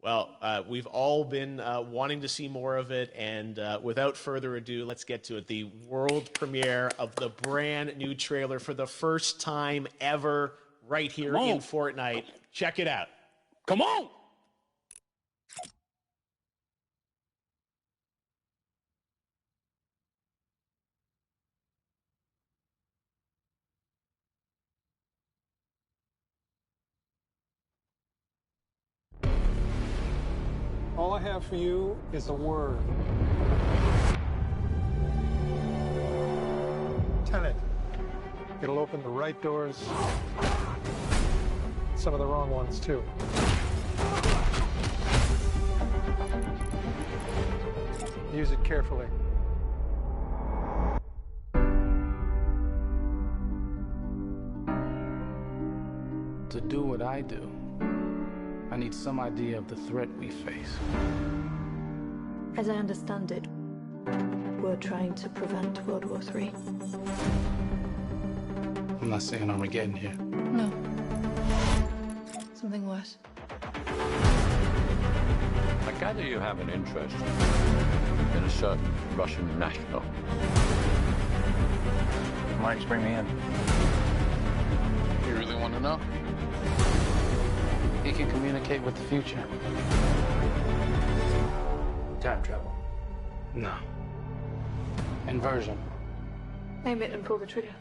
Well, we've all been wanting to see more of it, and without further ado, let's get to it. The world premiere of the brand new trailer for the first time ever right here in Fortnite. Check it out. Come on! All I have for you is a word. Tenet. It'll open the right doors, some of the wrong ones, too. Use it carefully. To do what I do, I need some idea of the threat we face. As I understand it, we're trying to prevent World War III. I'm not saying Armageddon here. No. Something worse. I gather you have an interest in a certain Russian national. Mike's bring me in. You really want to know? He can communicate with the future. Time travel. No. Inversion. Aim it and pull the trigger.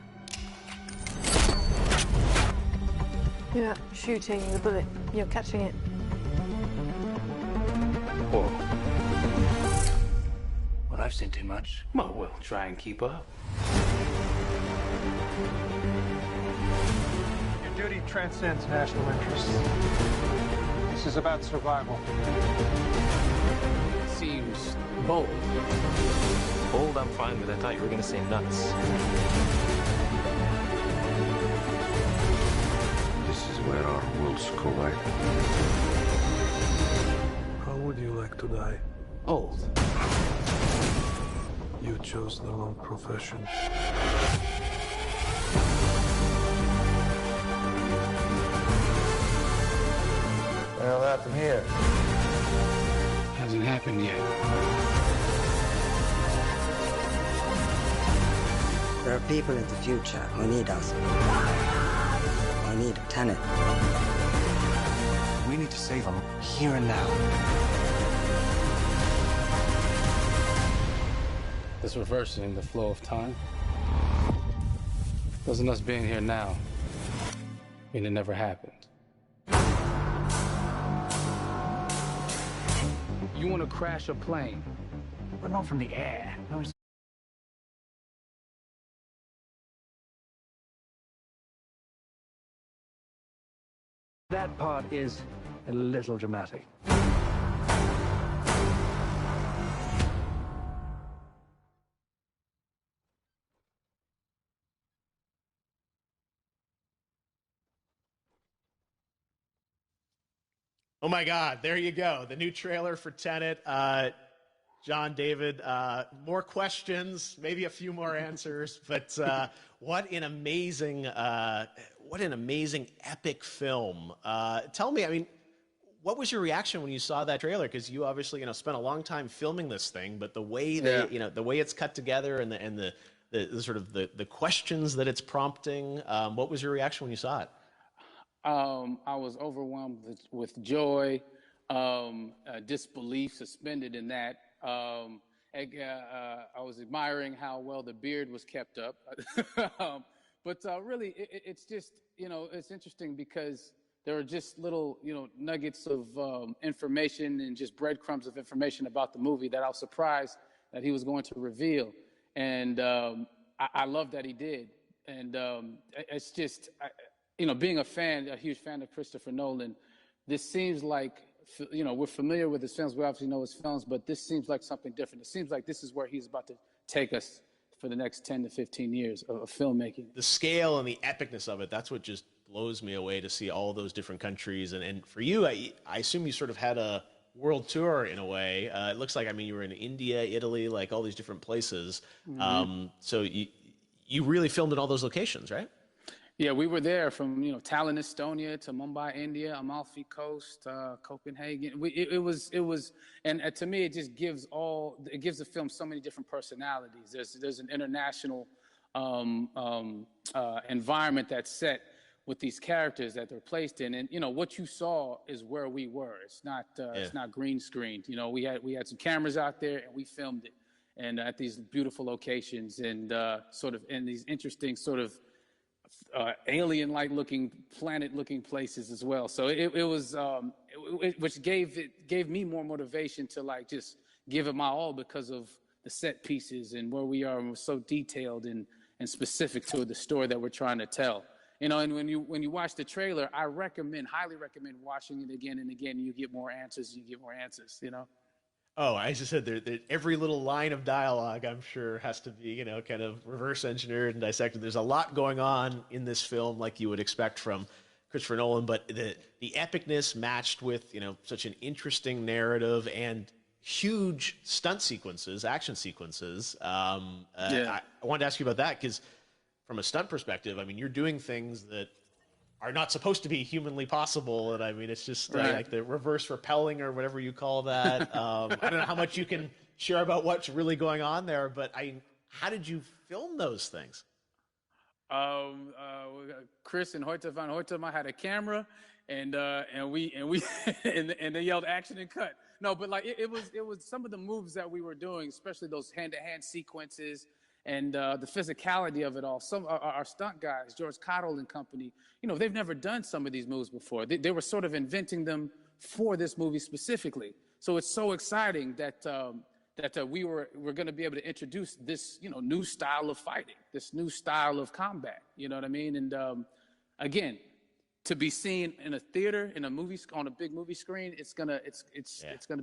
You're not shooting the bullet, you're catching it. Whoa. Well, I've seen too much. Well, we'll try and keep up. Your duty transcends national interests. This is about survival. Seems bold. Bold, I'm fine with. I thought you were going to say nuts. This is where our worlds collide. How would you like to die? Old. You chose the wrong profession. Well, out from here. Hasn't happened yet. There are people in the future who need us. I need a Tenet. We need to save them here and now. This reversing the flow of time. Doesn't us being here now mean it never happened? You want to crash a plane? But not from the air. No, that part is a little dramatic. Oh my God, there you go. The new trailer for Tenet. John, David, more questions, maybe a few more answers, but what an amazing epic film. Tell me, I mean, what was your reaction when you saw that trailer? Because you obviously, spent a long time filming this thing, but the way the way it's cut together and the sort of the questions that it's prompting, what was your reaction when you saw it? I was overwhelmed with joy, disbelief, suspended in that. I was admiring how well the beard was kept up. But really, it's just, it's interesting because there are just little, nuggets of information and just breadcrumbs of information about the movie that I was surprised that he was going to reveal. And I love that he did. And it's just... being a huge fan of Christopher Nolan, this seems like, we're familiar with his films. We obviously know his films, but this seems like something different. It seems like this is where he's about to take us for the next 10 to 15 years of filmmaking. The scale and the epicness of it, that's what just blows me away to see all those different countries. And for you, I assume you sort of had a world tour in a way. It looks like, you were in India, Italy, like all these different places. Mm-hmm. So you really filmed in all those locations, right? Yeah, we were there from Tallinn, Estonia, to Mumbai, India, Amalfi Coast, Copenhagen. It was, and to me, it gives the film so many different personalities. There's an international environment that's set with these characters that they're placed in, and what you saw is where we were. It's not green screened. We had some cameras out there and we filmed it, and at these beautiful locations and sort of in these interesting sort of alien-like looking, planet-looking places as well. So it was, which gave me more motivation to just give it my all because of the set pieces and where we are, and we're so detailed and specific to the story that we're trying to tell. And when you watch the trailer, I highly recommend watching it again and again. You get more answers. Oh, I just said that every little line of dialogue, I'm sure, has to be, kind of reverse engineered and dissected. There's a lot going on in this film, like you would expect from Christopher Nolan, but the epicness matched with, such an interesting narrative and huge stunt sequences, action sequences. I wanted to ask you about that because from a stunt perspective, I mean, you're doing things that are not supposed to be humanly possible, and I mean, it's just like the reverse rappelling or whatever you call that. I don't know how much you can share about what's really going on there, but how did you film those things? Chris and Hoyte van Hoytema had a camera, and they yelled action and cut. No, but it was some of the moves that we were doing, especially those hand-to-hand sequences. And the physicality of it all. Some our stunt guys, George Cottle and company, they've never done some of these moves before. They were sort of inventing them for this movie specifically. So it's so exciting that we're going to be able to introduce this new style of fighting, this new style of combat. You know what I mean? And again, to be seen in a theater, in a movie, on a big movie screen, it's gonna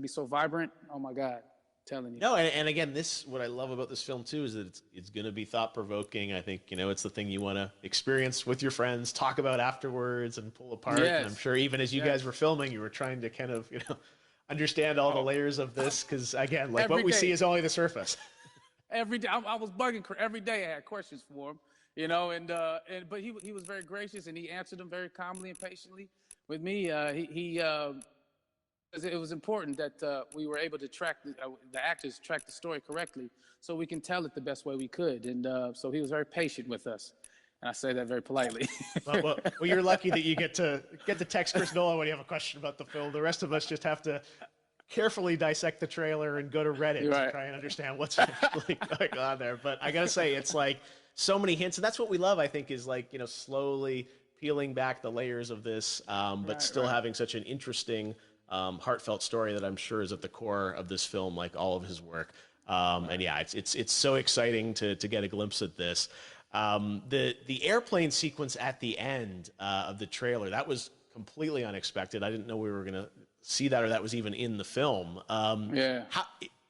be so vibrant. Oh my God. Telling you. No, and again, what I love about this film too is that it's going to be thought provoking. I think it's the thing you want to experience with your friends, talk about afterwards, and pull apart. Yes. And I'm sure even as you guys were filming, you were trying to kind of understand all the layers of this because again, like what we see is only the surface. Every day, I was bugging every day. I had questions for him, but he was very gracious and he answered them very calmly and patiently with me. It was important that we were able to track the actors track the story correctly, so we can tell it the best way we could. And so he was very patient with us, and I say that very politely. well, you're lucky that you get to text Chris Nolan when you have a question about the film. The rest of us just have to carefully dissect the trailer and go to Reddit to try and understand what's actually going on there. But I gotta say, it's like so many hints, and that's what we love. I think is slowly peeling back the layers of this, but still having such an interesting. Heartfelt story that I'm sure is at the core of this film, like all of his work. And yeah, it's so exciting to get a glimpse at this. The airplane sequence at the end of the trailer, that was completely unexpected. I didn't know we were gonna see that, or that was even in the film.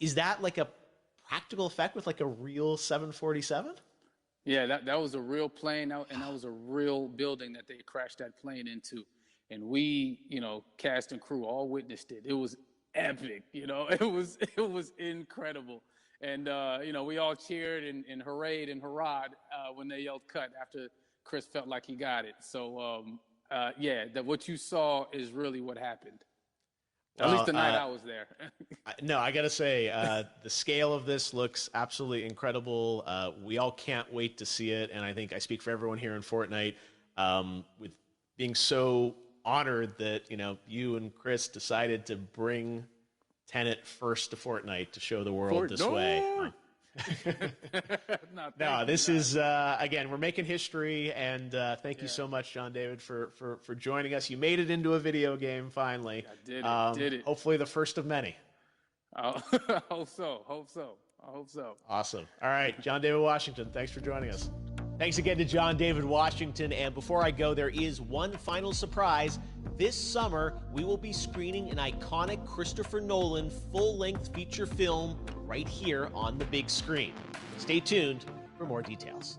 Is that like a practical effect with like a real 747? Yeah, that was a real plane, and that was a real building that they crashed that plane into. And we, cast and crew all witnessed it. It was epic, it was incredible. And, we all cheered and hoorayed and hurrahed when they yelled cut after Chris felt like he got it. So, that what you saw is really what happened. At least the night I was there. No, I got to say, the scale of this looks absolutely incredible. We all can't wait to see it. And I think I speak for everyone here in Fortnite with being so honored that you and Chris decided to bring Tenet first to Fortnite to show the world this way. No, this is again, we're making history, and thank you so much, John David, for joining us. You made it into a video game finally. I did it. Hopefully the first of many. I hope so. Awesome. All right, John David Washington, thanks for joining us. Thanks again to John David Washington. And before I go, there is one final surprise. This summer, we will be screening an iconic Christopher Nolan full-length feature film right here on the big screen. Stay tuned for more details.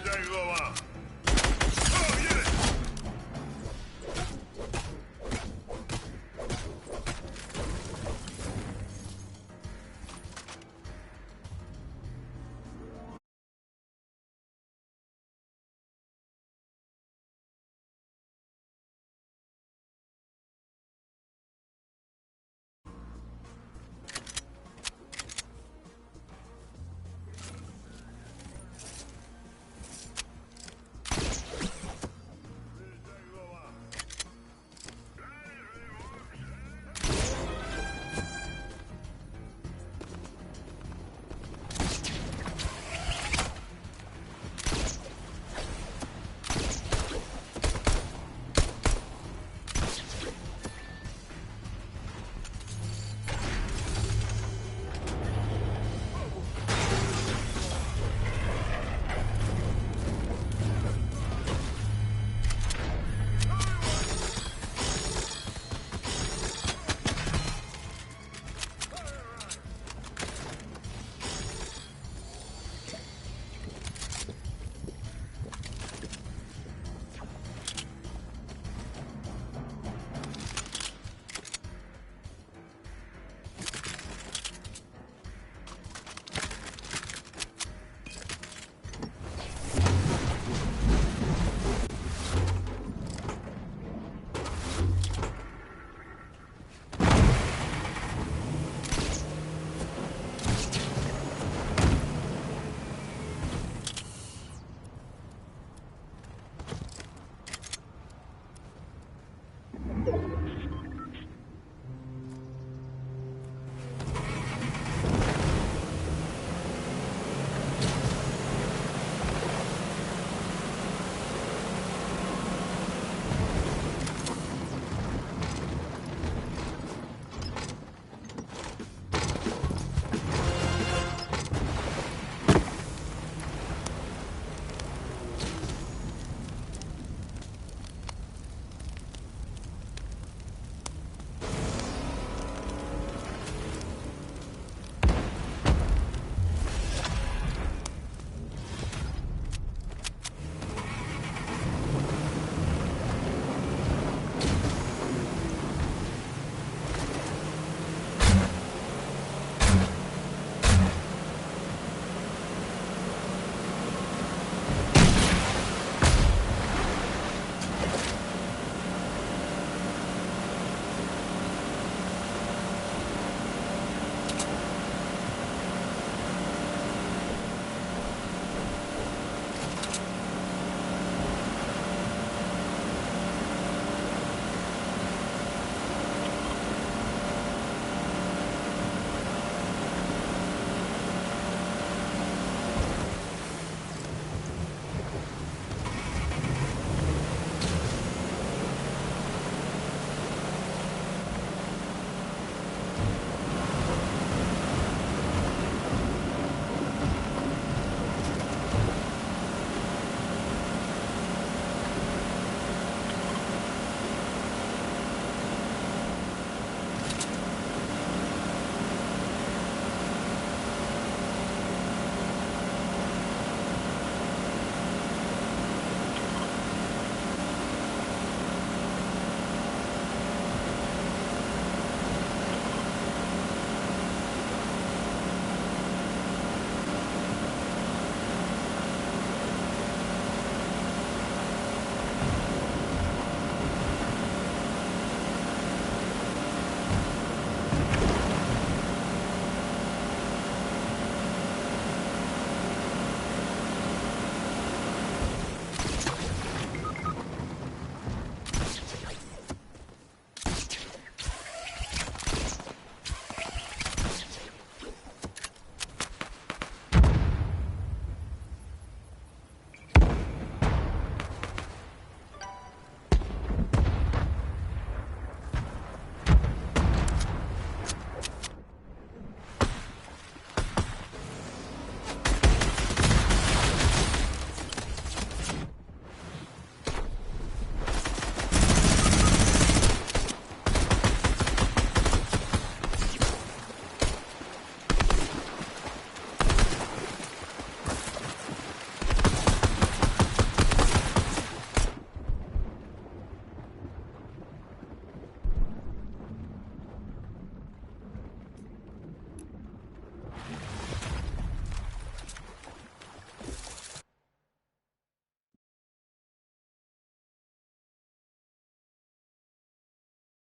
Saint-Gobain.